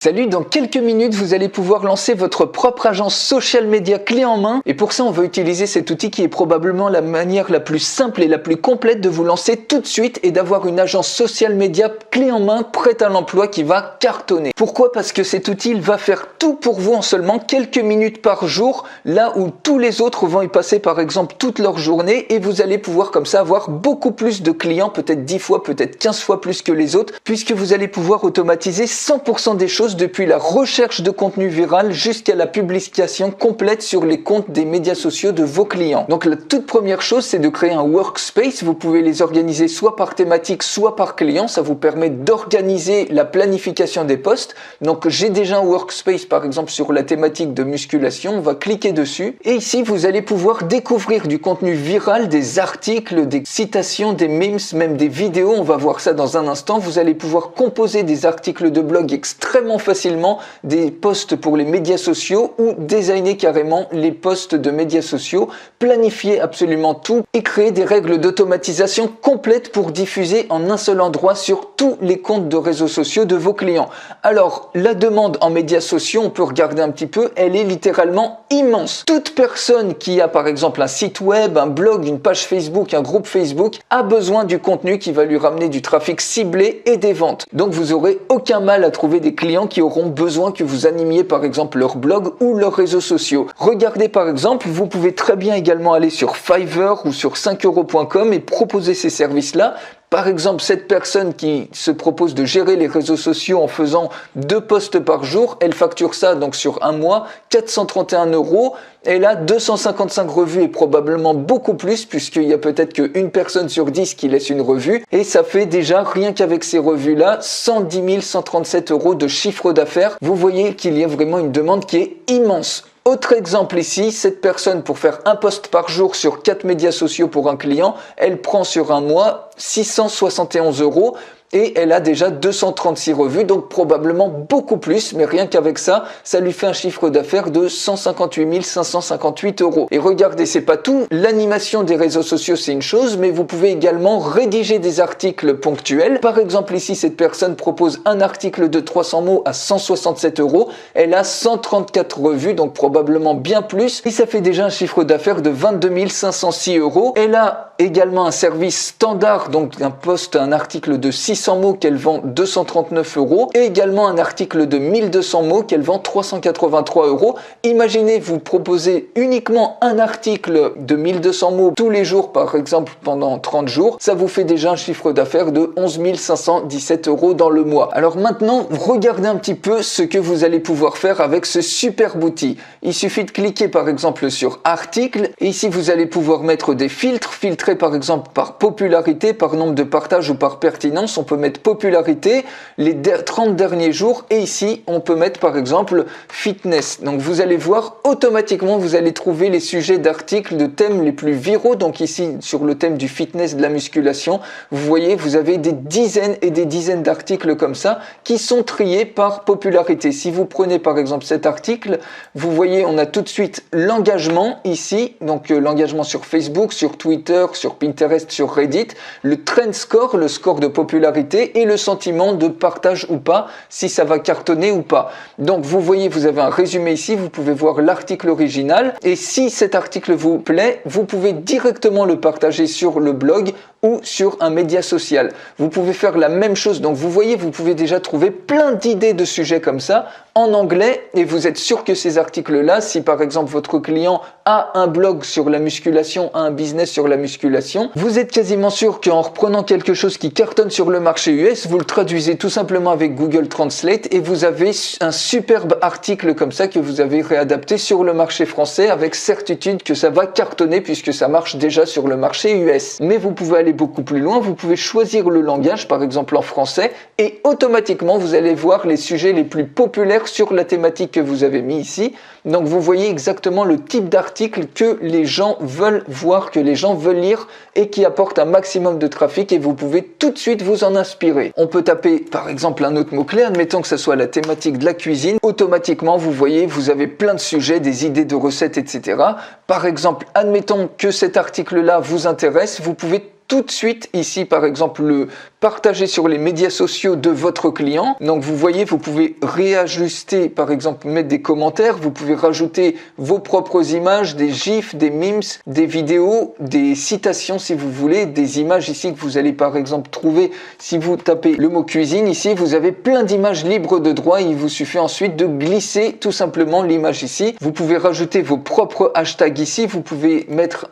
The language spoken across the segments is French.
Salut, dans quelques minutes, vous allez pouvoir lancer votre propre agence social media clé en main. Et pour ça, on va utiliser cet outil qui est probablement la manière la plus simple et la plus complète de vous lancer tout de suite et d'avoir une agence social media clé en main prête à l'emploi qui va cartonner. Pourquoi? Parce que cet outil il va faire tout pour vous en seulement quelques minutes par jour, là où tous les autres vont y passer par exemple toute leur journée, et vous allez pouvoir comme ça avoir beaucoup plus de clients, peut-être 10 fois, peut-être 15 fois plus que les autres, puisque vous allez pouvoir automatiser 100% des choses depuis la recherche de contenu viral jusqu'à la publication complète sur les comptes des médias sociaux de vos clients. Donc la toute première chose, c'est de créer un workspace. Vous pouvez les organiser soit par thématique, soit par client. Ça vous permet d'organiser la planification des posts. Donc j'ai déjà un workspace par exemple sur la thématique de musculation. On va cliquer dessus et ici vous allez pouvoir découvrir du contenu viral, des articles, des citations, des memes, même des vidéos. On va voir ça dans un instant. Vous allez pouvoir composer des articles de blog extrêmement facilement, des posts pour les médias sociaux ou designer carrément les posts de médias sociaux, planifier absolument tout et créer des règles d'automatisation complètes pour diffuser en un seul endroit sur tous les comptes de réseaux sociaux de vos clients. Alors, la demande en médias sociaux, on peut regarder un petit peu, elle est littéralement immense. Toute personne qui a par exemple un site web, un blog, une page Facebook, un groupe Facebook, a besoin du contenu qui va lui ramener du trafic ciblé et des ventes. Donc vous aurez aucun mal à trouver des clients qui auront besoin que vous animiez par exemple leur blog ou leurs réseaux sociaux. Regardez par exemple, vous pouvez très bien également aller sur Fiverr ou sur 5euros.com et proposer ces services-là. Par exemple, cette personne qui se propose de gérer les réseaux sociaux en faisant 2 posts par jour, elle facture ça donc sur un mois, 431 €. Elle a 255 revues et probablement beaucoup plus puisqu'il y a peut-être qu'une personne sur 10 qui laisse une revue. Et ça fait déjà, rien qu'avec ces revues-là, 110 137 € de chiffre d'affaires. Vous voyez qu'il y a vraiment une demande qui est immense. Autre exemple ici, cette personne pour faire un post par jour sur 4 médias sociaux pour un client, elle prend sur un mois 671 € et elle a déjà 236 revues, donc probablement beaucoup plus, mais rien qu'avec ça, ça lui fait un chiffre d'affaires de 158 558 €. Et regardez, c'est pas tout, l'animation des réseaux sociaux c'est une chose, mais vous pouvez également rédiger des articles ponctuels. Par exemple ici, cette personne propose un article de 300 mots à 167 €, elle a 134 revues, donc probablement bien plus, et ça fait déjà un chiffre d'affaires de 22 506 €. Elle a également un service standard, donc un post, un article de 600 mots qu'elle vend 239 € et également un article de 1200 mots qu'elle vend 383 €. Imaginez, vous proposez uniquement un article de 1200 mots tous les jours, par exemple pendant 30 jours, ça vous fait déjà un chiffre d'affaires de 11 517 € dans le mois. Alors maintenant, regardez un petit peu ce que vous allez pouvoir faire avec ce superbe outil. Il suffit de cliquer par exemple sur article et ici vous allez pouvoir mettre des filtres, filtrer par exemple par popularité, par nombre de partages ou par pertinence. On peut mettre popularité, les 30 derniers jours, et ici on peut mettre par exemple fitness. Donc vous allez voir automatiquement, vous allez trouver les sujets d'articles, de thèmes les plus viraux. Donc ici sur le thème du fitness, de la musculation, vous voyez, vous avez des dizaines et des dizaines d'articles comme ça qui sont triés par popularité. Si vous prenez par exemple cet article, vous voyez, on a tout de suite l'engagement ici, donc l'engagement sur Facebook, sur Twitter, sur Pinterest, sur Reddit, le trend score, le score de popularité, et le sentiment de partage ou pas, si ça va cartonner ou pas. Donc vous voyez, vous avez un résumé ici, vous pouvez voir l'article original, et si cet article vous plaît, vous pouvez directement le partager sur le blog ou sur un média social. Vous pouvez faire la même chose, donc vous voyez, vous pouvez déjà trouver plein d'idées de sujets comme ça en anglais, et vous êtes sûr que ces articles-là, si par exemple votre client a un blog sur la musculation, a un business sur la musculation, vous êtes quasiment sûr qu'en reprenant quelque chose qui cartonne sur le marché US, vous le traduisez tout simplement avec Google Translate et vous avez un superbe article comme ça que vous avez réadapté sur le marché français avec certitude que ça va cartonner puisque ça marche déjà sur le marché US. Mais vous pouvez aller beaucoup plus loin, vous pouvez choisir le langage, par exemple en français, et automatiquement vous allez voir les sujets les plus populaires sur la thématique que vous avez mis ici. Donc vous voyez exactement le type d'article que les gens veulent voir, que les gens veulent lire et qui apporte un maximum de trafic, et vous pouvez tout de suite vous en inspirer. On peut taper par exemple un autre mot-clé, admettons que ce soit la thématique de la cuisine. Automatiquement, vous voyez, vous avez plein de sujets, des idées de recettes, etc. Par exemple, admettons que cet article-là vous intéresse, vous pouvez tout de suite ici par exemple le partager sur les médias sociaux de votre client. Donc vous voyez, vous pouvez réajuster, par exemple mettre des commentaires, vous pouvez rajouter vos propres images, des gifs, des memes, des vidéos, des citations si vous voulez, des images ici que vous allez par exemple trouver si vous tapez le mot cuisine. Ici vous avez plein d'images libres de droit, il vous suffit ensuite de glisser tout simplement l'image ici. Vous pouvez rajouter vos propres hashtags ici, vous pouvez mettre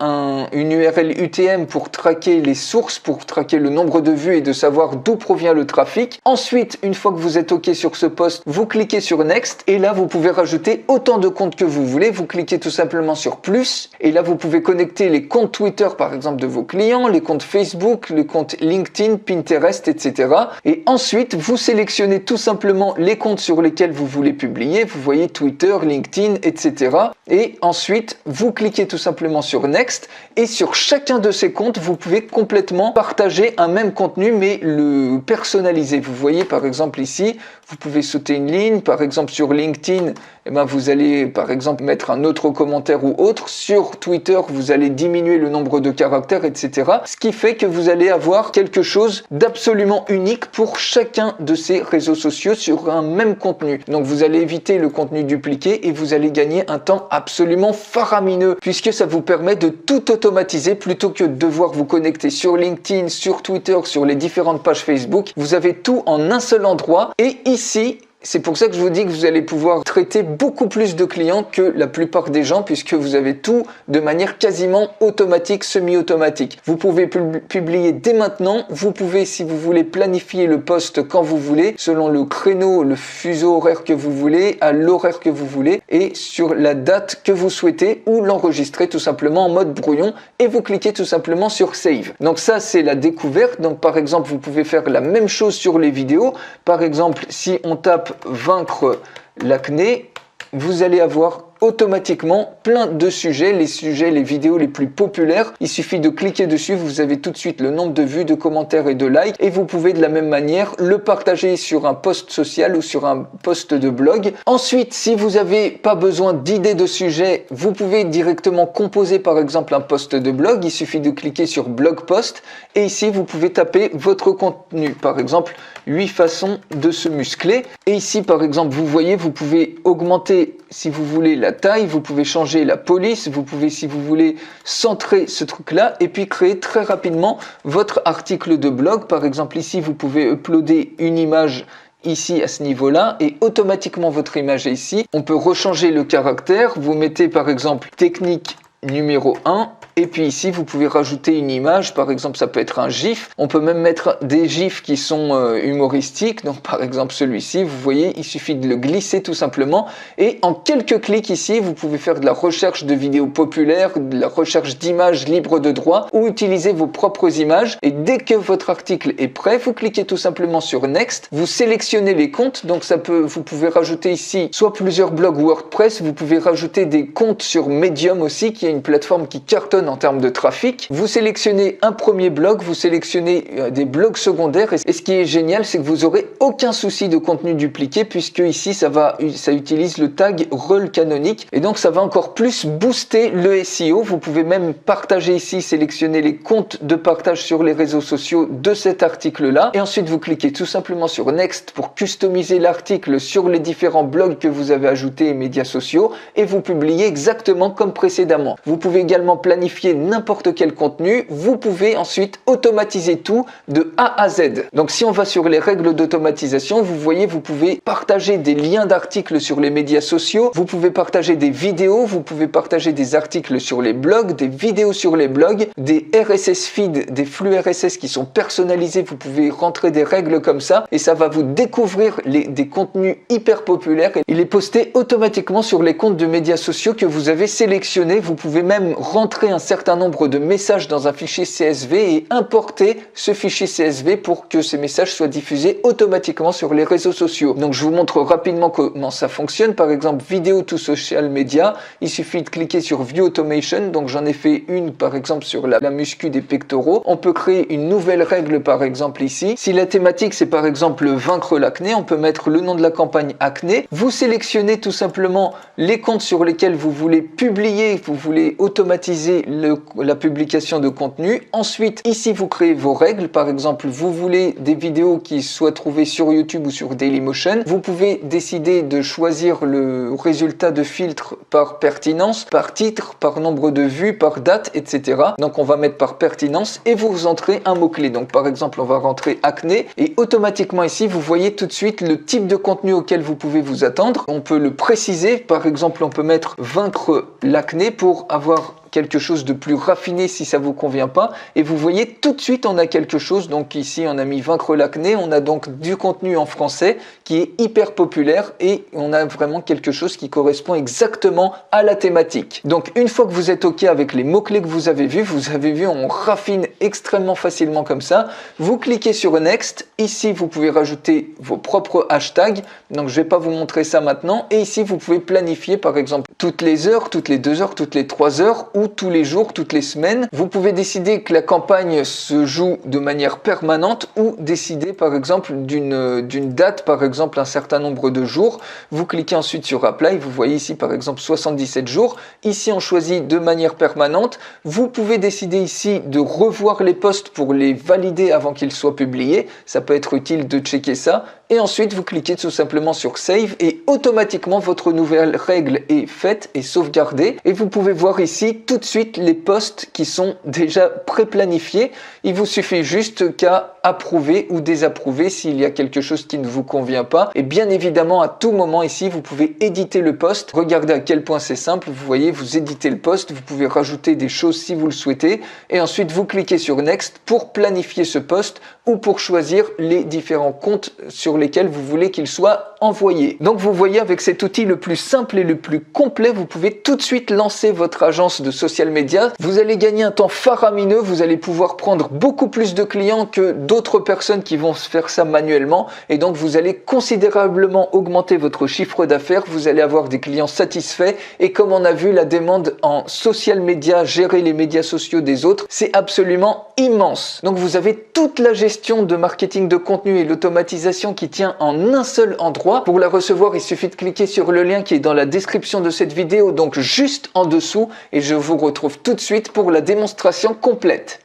une URL UTM pour traquer les sources, pour traquer le nombre de vues et de savoir d'où provient le trafic. Ensuite, une fois que vous êtes OK sur ce post, vous cliquez sur Next et là vous pouvez rajouter autant de comptes que vous voulez. Vous cliquez tout simplement sur plus et là vous pouvez connecter les comptes Twitter par exemple de vos clients, les comptes Facebook, les comptes LinkedIn, Pinterest, etc. Et ensuite vous sélectionnez tout simplement les comptes sur lesquels vous voulez publier. Vous voyez Twitter, LinkedIn, etc. Et ensuite vous cliquez tout simplement sur Next et sur chacun de ces comptes vous pouvez complètement partager un même contenu mais le personnaliser. Vous voyez par exemple ici, vous pouvez sauter une ligne, par exemple sur LinkedIn, vous allez par exemple mettre un autre commentaire ou autre. Sur Twitter, vous allez diminuer le nombre de caractères, etc. Ce qui fait que vous allez avoir quelque chose d'absolument unique pour chacun de ces réseaux sociaux sur un même contenu. Donc vous allez éviter le contenu dupliqué et vous allez gagner un temps absolument faramineux puisque ça vous permet de tout automatiser plutôt que de devoir vous connecter sur LinkedIn, sur Twitter, sur les différentes pages Facebook. Vous avez tout en un seul endroit et ici, c'est pour ça que je vous dis que vous allez pouvoir traiter beaucoup plus de clients que la plupart des gens puisque vous avez tout de manière quasiment automatique, semi-automatique. Vous pouvez publier dès maintenant, vous pouvez si vous voulez planifier le post quand vous voulez, selon le créneau, le fuseau horaire que vous voulez, à l'horaire que vous voulez et sur la date que vous souhaitez ou l'enregistrer tout simplement en mode brouillon et vous cliquez tout simplement sur Save. Donc ça c'est la découverte. Donc par exemple vous pouvez faire la même chose sur les vidéos. Par exemple si on tape vaincre l'acné, vous allez avoir automatiquement plein de sujets, les vidéos les plus populaires. Il suffit de cliquer dessus, vous avez tout de suite le nombre de vues, de commentaires et de likes et vous pouvez de la même manière le partager sur un post social ou sur un post de blog. Ensuite, si vous n'avez pas besoin d'idées de sujets, vous pouvez directement composer par exemple un post de blog. Il suffit de cliquer sur blog post et ici vous pouvez taper votre contenu, par exemple 8 façons de se muscler. Et ici par exemple vous voyez, vous pouvez augmenter si vous voulez la taille, vous pouvez changer la police, vous pouvez si vous voulez centrer ce truc là et puis créer très rapidement votre article de blog. Par exemple ici vous pouvez uploader une image ici à ce niveau là et automatiquement votre image est ici. On peut rechanger le caractère, vous mettez par exemple technique numéro 1 et puis ici vous pouvez rajouter une image, par exemple ça peut être un gif, on peut même mettre des gifs qui sont humoristiques, donc par exemple celui-ci, vous voyez il suffit de le glisser tout simplement et en quelques clics ici vous pouvez faire de la recherche de vidéos populaires, de la recherche d'images libres de droit ou utiliser vos propres images et dès que votre article est prêt, vous cliquez tout simplement sur Next, vous sélectionnez les comptes, donc vous pouvez rajouter ici soit plusieurs blogs WordPress, vous pouvez rajouter des comptes sur Medium aussi qui est une plateforme qui cartonne en termes de trafic. Vous sélectionnez un premier blog, vous sélectionnez des blogs secondaires et ce qui est génial c'est que vous aurez aucun souci de contenu dupliqué puisque ici ça utilise le tag rel canonique et donc ça va encore plus booster le SEO. Vous pouvez même partager ici, sélectionner les comptes de partage sur les réseaux sociaux de cet article là et ensuite vous cliquez tout simplement sur Next pour customiser l'article sur les différents blogs que vous avez ajoutés et médias sociaux et vous publiez exactement comme précédemment. Vous pouvez également planifier n'importe quel contenu, vous pouvez ensuite automatiser tout de A à Z. Donc si on va sur les règles d'automatisation, vous voyez vous pouvez partager des liens d'articles sur les médias sociaux, vous pouvez partager des vidéos, vous pouvez partager des articles sur les blogs, des vidéos sur les blogs, des RSS feeds, des flux RSS qui sont personnalisés, vous pouvez rentrer des règles comme ça et ça va vous découvrir des contenus hyper populaires. Il est posté automatiquement sur les comptes de médias sociaux que vous avez sélectionnés. Vous pouvez même rentrer un certain nombre de messages dans un fichier CSV et importer ce fichier CSV pour que ces messages soient diffusés automatiquement sur les réseaux sociaux. Donc je vous montre rapidement comment ça fonctionne. Par exemple, vidéo to social media, il suffit de cliquer sur View Automation. Donc j'en ai fait une par exemple sur la muscu des pectoraux. On peut créer une nouvelle règle par exemple ici. Si la thématique c'est par exemple vaincre l'acné, on peut mettre le nom de la campagne acné. Vous sélectionnez tout simplement les comptes sur lesquels vous voulez publier, vous voulez automatiser la publication de contenu. Ensuite, ici, vous créez vos règles. Par exemple, vous voulez des vidéos qui soient trouvées sur YouTube ou sur Dailymotion. Vous pouvez décider de choisir le résultat de filtre par pertinence, par titre, par nombre de vues, par date, etc. Donc, on va mettre par pertinence et vous entrez un mot-clé. Donc, par exemple, on va rentrer acné et automatiquement ici, vous voyez tout de suite le type de contenu auquel vous pouvez vous attendre. On peut le préciser. Par exemple, on peut mettre vaincre l'acné pour avoir quelque chose de plus raffiné si ça vous convient pas, et vous voyez tout de suite on a quelque chose. Donc ici on a mis vaincre l'acné, on a donc du contenu en français qui est hyper populaire et on a vraiment quelque chose qui correspond exactement à la thématique. Donc une fois que vous êtes ok avec les mots-clés que vous avez vu, on raffine extrêmement facilement comme ça. Vous cliquez sur Next, ici vous pouvez rajouter vos propres hashtags, donc je vais pas vous montrer ça maintenant, et ici vous pouvez planifier par exemple toutes les heures, toutes les 2 heures, toutes les 3 heures ou tous les jours, toutes les semaines. Vous pouvez décider que la campagne se joue de manière permanente ou décider par exemple d'une date, par exemple un certain nombre de jours. Vous cliquez ensuite sur Apply, vous voyez ici par exemple 77 jours. Ici on choisit de manière permanente. Vous pouvez décider ici de revoir les posts pour les valider avant qu'ils soient publiés. Ça peut être utile de checker ça. Et ensuite vous cliquez tout simplement sur Save et automatiquement votre nouvelle règle est faite et sauvegardée. Et vous pouvez voir ici tout de suite les posts qui sont déjà pré-planifiés. Il vous suffit juste qu'à approuver ou désapprouver s'il y a quelque chose qui ne vous convient pas. Et bien évidemment à tout moment ici vous pouvez éditer le post. Regardez à quel point c'est simple. Vous voyez, vous éditez le post, vous pouvez rajouter des choses si vous le souhaitez. Et ensuite vous cliquez sur Next pour planifier ce post ou pour choisir les différents comptes sur lesquels vous voulez qu'il soit envoyé. Donc vous voyez, avec cet outil le plus simple et le plus complet, vous pouvez tout de suite lancer votre agence de social media. Vous allez gagner un temps faramineux, vous allez pouvoir prendre beaucoup plus de clients que d'autres personnes qui vont faire ça manuellement, et donc vous allez considérablement augmenter votre chiffre d'affaires, vous allez avoir des clients satisfaits, et comme on a vu, la demande en social media, gérer les médias sociaux des autres, c'est absolument immense. Donc vous avez toute la gestion de marketing de contenu et l'automatisation qui tient en un seul endroit. Pour la recevoir, il suffit de cliquer sur le lien qui est dans la description de cette vidéo, donc juste en dessous, et je vous retrouve tout de suite pour la démonstration complète.